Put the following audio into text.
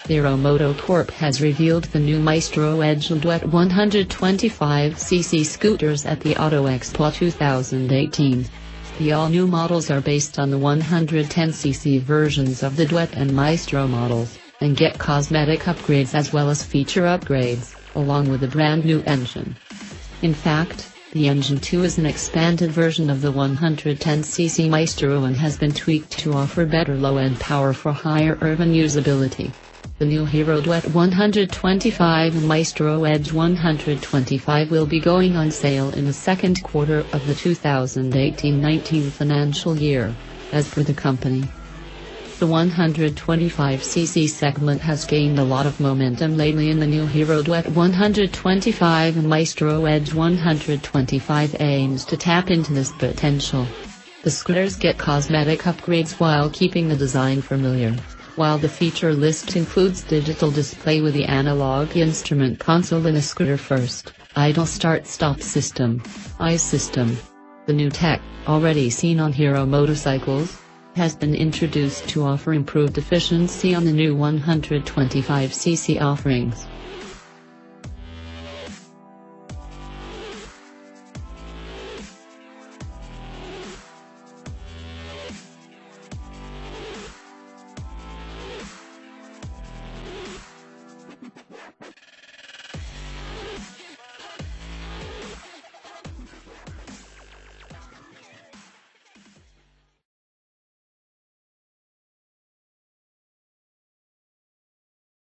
Hero MotoCorp has revealed the new Maestro Edge and Duet 125cc scooters at the Auto Expo 2018. The all-new models are based on the 110cc versions of the Duet and Maestro models, and get cosmetic upgrades as well as feature upgrades, along with a brand new engine. In fact, the Engine 2 is an expanded version of the 110cc Maestro and has been tweaked to offer better low-end power for higher urban usability. The new Hero Duet 125 and Maestro Edge 125 will be going on sale in the second quarter of the 2018-19 financial year, as per the company. The 125cc segment has gained a lot of momentum lately, and the new Hero Duet 125 and Maestro Edge 125 aims to tap into this potential. The scooters get cosmetic upgrades while keeping the design familiar, while the feature list includes digital display with the analog instrument console and a scooter-first, idle start-stop system, ICE system. The new tech, already seen on Hero motorcycles, has been introduced to offer improved efficiency on the new 125cc offerings.